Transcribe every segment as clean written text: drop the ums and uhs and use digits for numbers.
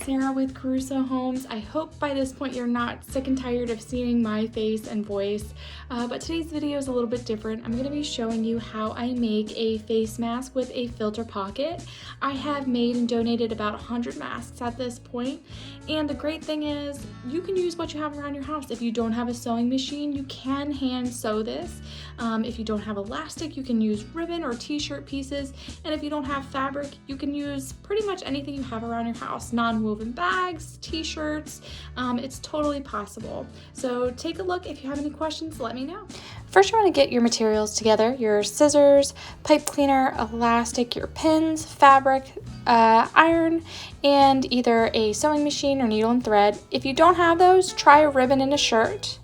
Sarah with Caruso Homes. I hope by this point you're not sick and tired of seeing my face and voice, but today's video is a little bit different. I'm going to be showing you how I make a face mask with a filter pocket. I have made and donated about 100 masks at this point, and the great thing is you can use what you have around your house. If you don't have a sewing machine, you can hand sew this. If you don't have elastic, you can use ribbon or t-shirt pieces, and if you don't have fabric, you can use pretty much anything you have around your house. Non-woven bags, t-shirts, it's totally possible. So take a look. If you have any questions, let me know. First, you want to get your materials together: your scissors, pipe cleaner, elastic, your pins, fabric, iron, and either a sewing machine or needle and thread. If you don't have those, try a ribbon and a shirt.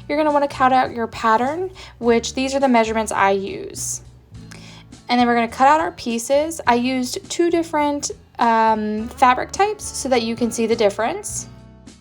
You're going to want to cut out your pattern, which these are the measurements I use. And then we're going to cut out our pieces. I used two different fabric types so that you can see the difference.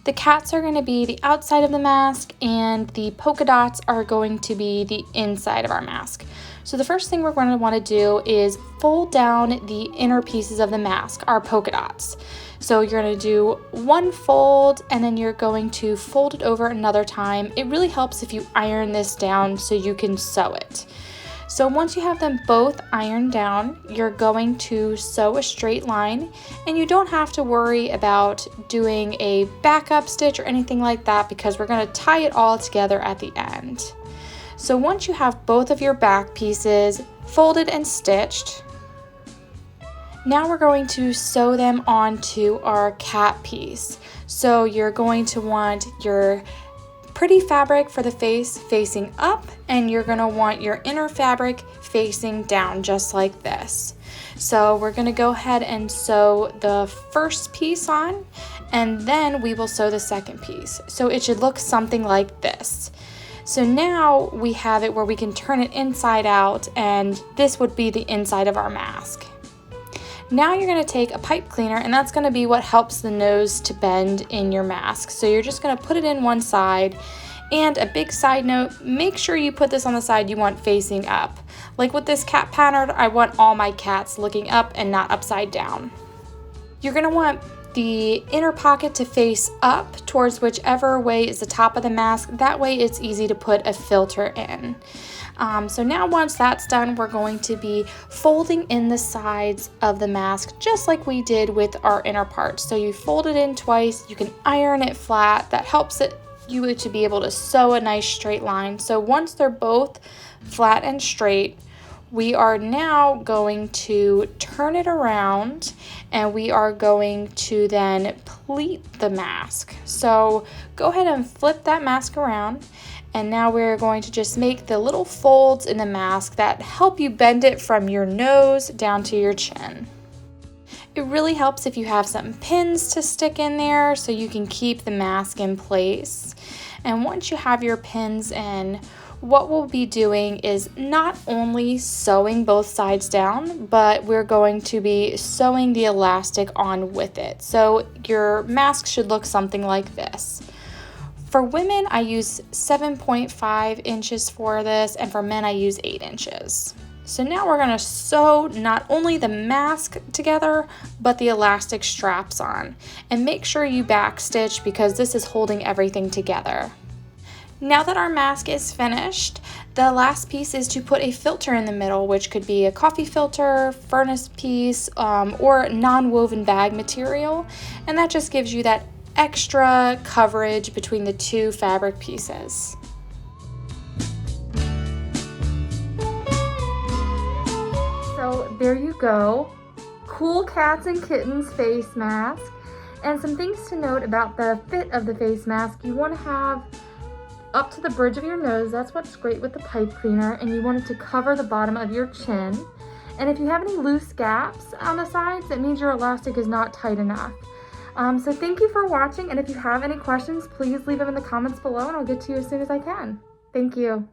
The cats are going to be the outside of the mask, and the polka dots are going to be the inside of our mask. So the first thing we're going to want to do is fold down the inner pieces of the mask, our polka dots. So you're going to do one fold, and then you're going to fold it over another time. It really helps if you iron this down so you can sew it. So once you have them both ironed down, you're going to sew a straight line, and you don't have to worry about doing a backup stitch or anything like that because we're going to tie it all together at the end. So once you have both of your back pieces folded and stitched, now we're going to sew them onto our cat piece. So you're going to want your pretty fabric for the face facing up, and you're going to want your inner fabric facing down just like this. So we're going to go ahead and sew the first piece on, and then we will sew the second piece. So it should look something like this. So now we have it where we can turn it inside out, and this would be the inside of our mask. Now you're going to take a pipe cleaner, and that's going to be what helps the nose to bend in your mask. So you're just going to put it in one side. And a big side note, make sure you put this on the side you want facing up. Like with this cat pattern, I want all my cats looking up and not upside down. You're going to want the inner pocket to face up towards whichever way is the top of the mask. That way it's easy to put a filter in. So now once that's done, we're going to be folding in the sides of the mask just like we did with our inner part. So you fold it in twice, you can iron it flat. That helps you to be able to sew a nice straight line. So once they're both flat and straight, we are now going to turn it around, and we are going to then pleat the mask. So go ahead and flip that mask around, and now we're going to just make the little folds in the mask that help you bend it from your nose down to your chin. It really helps if you have some pins to stick in there so you can keep the mask in place. And once you have your pins in, what we'll be doing is not only sewing both sides down, but we're going to be sewing the elastic on with it. So your mask should look something like this. For women, I use 7.5 inches for this, and for men, I use 8 inches. So now we're going to sew not only the mask together, but the elastic straps on. And make sure you backstitch because this is holding everything together. Now that our mask is finished, the last piece is to put a filter in the middle, which could be a coffee filter, furnace piece, or non-woven bag material. And that just gives you that extra coverage between the two fabric pieces. So there you go, cool cats and kittens face mask. And some things to note about the fit of the face mask: you want to have up to the bridge of your nose. That's what's great with the pipe cleaner, and you want it to cover the bottom of your chin. And if you have any loose gaps on the sides, it means your elastic is not tight enough. So thank you for watching, and if you have any questions, please leave them in the comments below, and I'll get to you as soon as I can. Thank you.